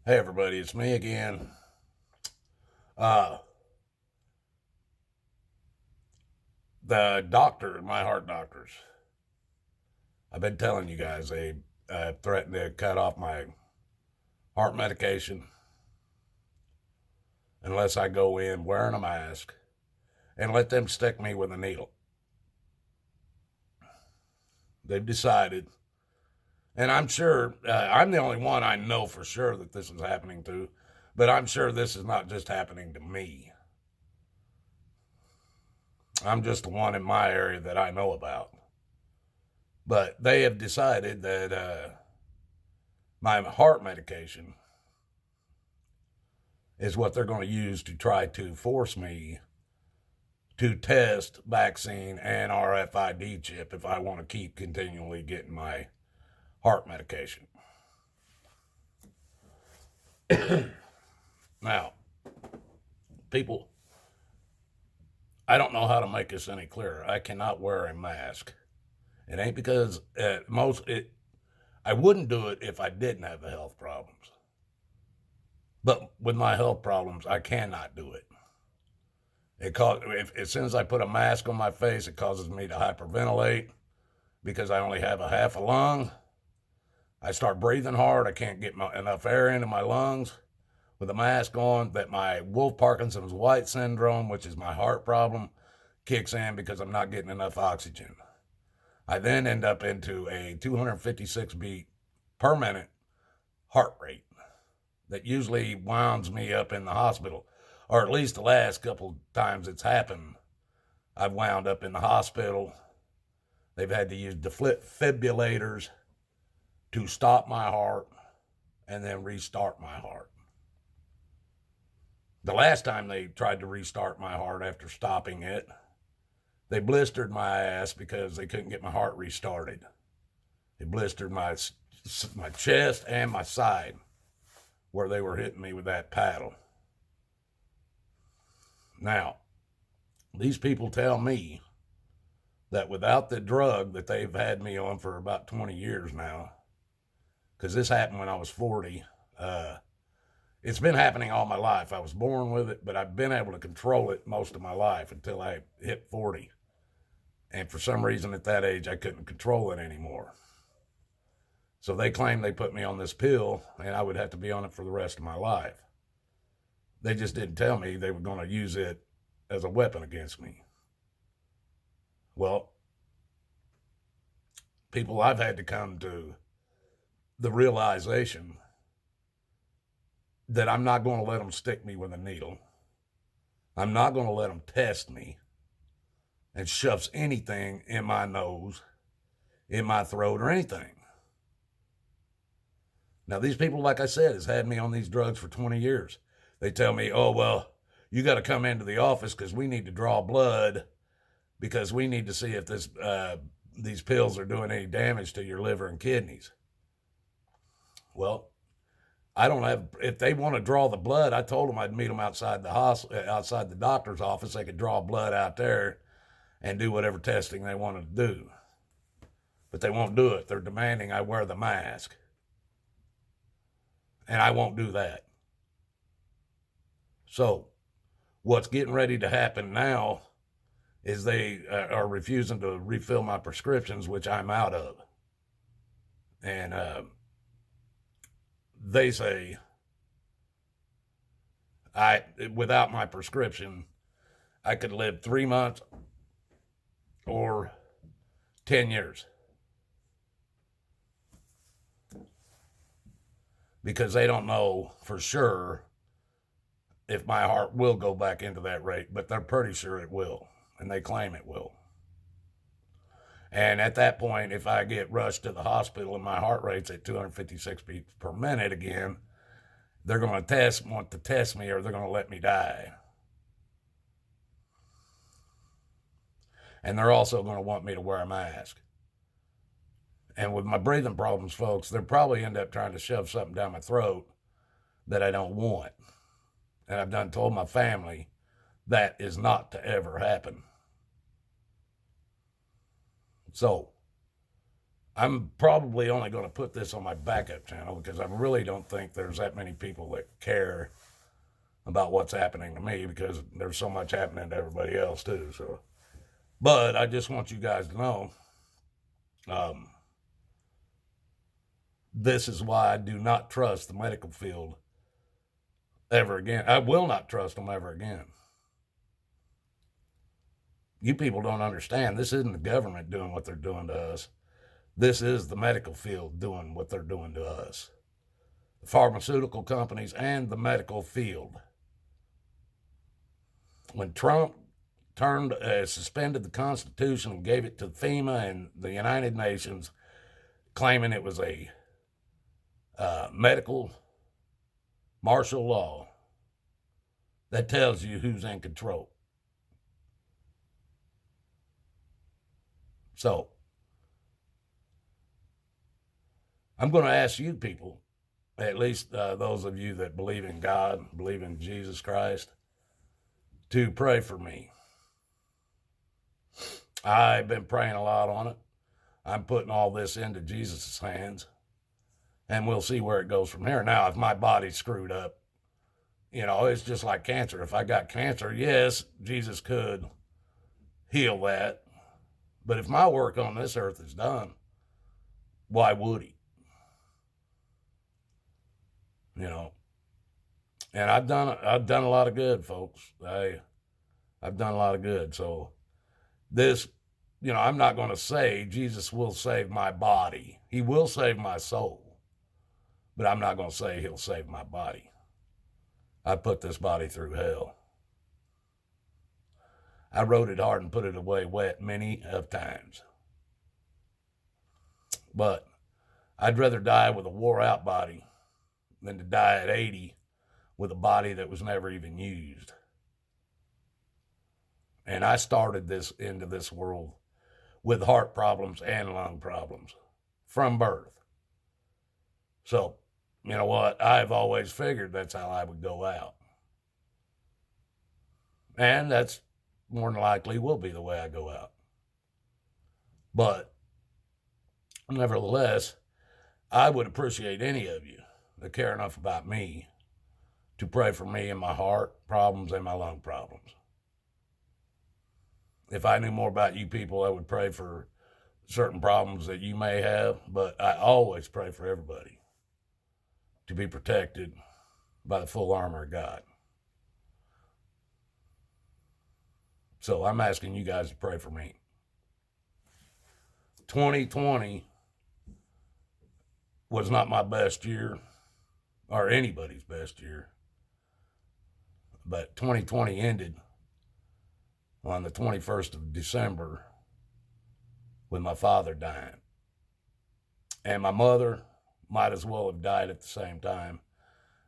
Hey everybody, it's me again. Uh the doctor, my heart doctors. I've been telling you guys they threatened to cut off my heart medication unless I go in wearing a mask and let them stick me with a needle. They've decided, and I'm sure I'm the only one I know for sure that this is happening to, but I'm sure this is not just happening to me. I'm just the one in my area that I know about. But they have decided that my heart medication is what they're going to use to try to force me to test vaccine and RFID chip if I want to keep continually getting my heart medication. Now, people, I don't know how to make this any clearer. I cannot wear a mask. It ain't because I wouldn't do it if I didn't have the health problems. But with my health problems, I cannot do it. As soon as I put a mask on my face, it causes me to hyperventilate because I only have a half a lung. I start breathing hard. I can't get enough air into my lungs with a mask on. That my Wolff Parkinson's White syndrome, which is my heart problem, kicks in because I'm not getting enough oxygen. I then end up into a 256 beat per minute heart rate that usually wounds me up in the hospital, or at least the last couple times it's happened. I've wound up in the hospital. They've had to use defibrillators to stop my heart and then restart my heart. The last time they tried to restart my heart after stopping it, they blistered my ass because they couldn't get my heart restarted. They blistered my chest and my side where they were hitting me with that paddle. Now, these people tell me that without the drug that they've had me on for about 20 years now, because this happened when I was 40, it's been happening all my life. I was born with it, but I've been able to control it most of my life until I hit 40. And for some reason at that age, I couldn't control it anymore. So they claimed they put me on this pill and I would have to be on it for the rest of my life. They just didn't tell me they were going to use it as a weapon against me. Well, people, I've had to come to the realization that I'm not going to let them stick me with a needle. I'm not going to let them test me and shoves anything in my nose, in my throat, or anything. Now, these people, like I said, has had me on these drugs for 20 years. They tell me, oh, well, you got to come into the office because we need to draw blood because we need to see if these pills are doing any damage to your liver and kidneys. Well, I don't have. If they want to draw the blood, I told them I'd meet them outside outside the doctor's office. They could draw blood out there and do whatever testing they wanted to do. But they won't do it. They're demanding I wear the mask. And I won't do that. So, what's getting ready to happen now is they are refusing to refill my prescriptions, which I'm out of. And they say without my prescription, I could live 3 months or 10 years. Because they don't know for sure if my heart will go back into that rate, but they're pretty sure it will, and they claim it will. And at that point, if I get rushed to the hospital and my heart rate's at 256 beats per minute again, they're going to want to test me, or they're going to let me die. And they're also going to want me to wear a mask. And with my breathing problems, folks, they'll probably end up trying to shove something down my throat that I don't want. And I've done told my family that is not to ever happen. So, I'm probably only going to put this on my backup channel because I really don't think there's that many people that care about what's happening to me, because there's so much happening to everybody else too. So, but I just want you guys to know, um, this is why I do not trust the medical field ever again. I will not trust them ever again. You people don't understand. This isn't the government doing what they're doing to us. This is the medical field doing what they're doing to us. The pharmaceutical companies and the medical field. When Trump suspended the Constitution and gave it to FEMA and the United Nations, claiming it was a medical martial law, that tells you who's in control. So, I'm going to ask you people, at least those of you that believe in God, believe in Jesus Christ, to pray for me. I've been praying a lot on it. I'm putting all this into Jesus' hands, and we'll see where it goes from here. Now, if my body's screwed up, it's just like cancer. If I got cancer, yes, Jesus could heal that. But if my work on this earth is done, why would he? And I've done a lot of good, folks. I've done a lot of good. So this, I'm not going to say Jesus will save my body. He will save my soul. But I'm not going to say he'll save my body. I put this body through hell. I rode it hard and put it away wet many of times. But I'd rather die with a wore out body than to die at 80 with a body that was never even used. And I started this into this world with heart problems and lung problems from birth. So, you know what? I've always figured that's how I would go out. And that's more than likely will be the way I go out. But nevertheless, I would appreciate any of you that care enough about me to pray for me and my heart problems and my lung problems. If I knew more about you people, I would pray for certain problems that you may have, but I always pray for everybody to be protected by the full armor of God. So I'm asking you guys to pray for me. 2020 was not my best year, or anybody's best year. But 2020 ended on the 21st of December with my father dying. And my mother might as well have died at the same time,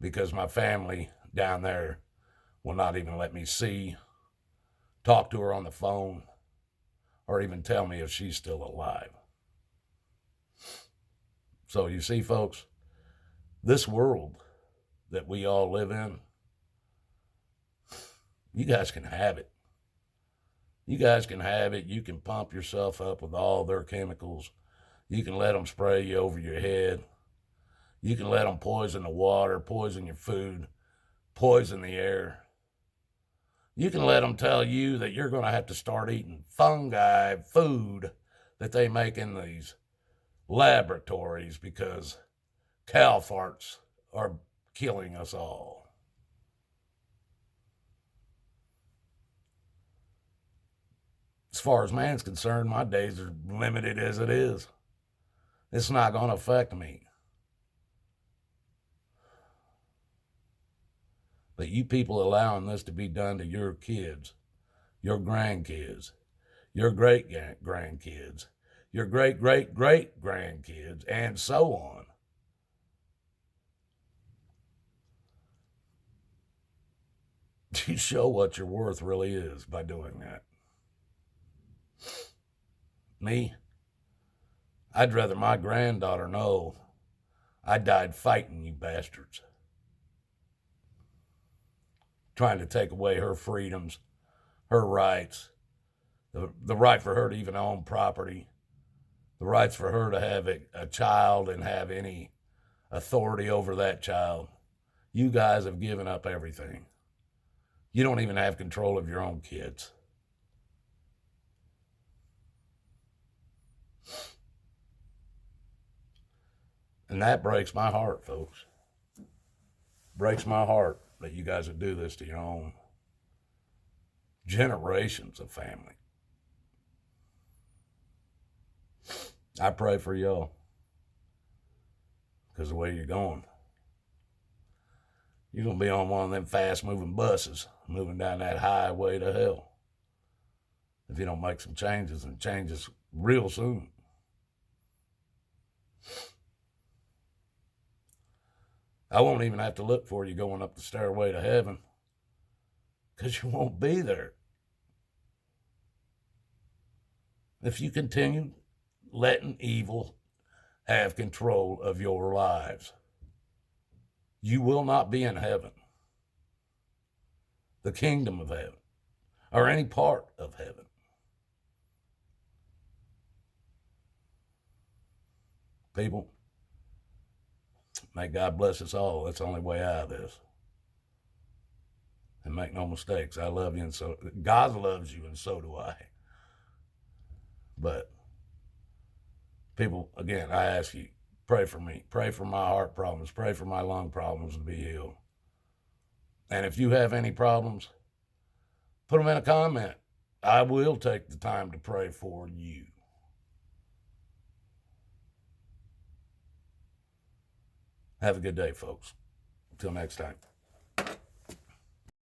because my family down there will not even let me see, talk to her on the phone, or even tell me if she's still alive. So you see, folks, this world that we all live in, you guys can have it. You guys can have it. You can pump yourself up with all their chemicals. You can let them spray you over your head. You can let them poison the water, poison your food, poison the air. You can let them tell you that you're going to have to start eating fungi food that they make in these laboratories because cow farts are killing us all. As far as man's concerned, my days are limited as it is. It's not going to affect me. But you people allowing this to be done to your kids, your grandkids, your great-grandkids, your great-great-great-grandkids, and so on. You show what your worth really is by doing that. Me, I'd rather my granddaughter know I died fighting you bastards, trying to take away her freedoms, her rights, the right for her to even own property, the rights for her to have a child and have any authority over that child. You guys have given up everything. You don't even have control of your own kids. And that breaks my heart, folks. Breaks my heart that you guys would do this to your own generations of family. I pray for y'all because the way you're going, you're going to be on one of them fast-moving buses moving down that highway to hell if you don't make some changes, and changes real soon. I won't even have to look for you going up the stairway to heaven because you won't be there. If you continue letting evil have control of your lives, you will not be in heaven, the kingdom of heaven, or any part of heaven. People, may God bless us all. That's the only way out of this. And make no mistakes, I love you, and so God loves you, and so do I. But people, again, I ask you, pray for me. Pray for my heart problems. Pray for my lung problems to be healed. And if you have any problems, put them in a comment. I will take the time to pray for you. Have a good day, folks. Until next time.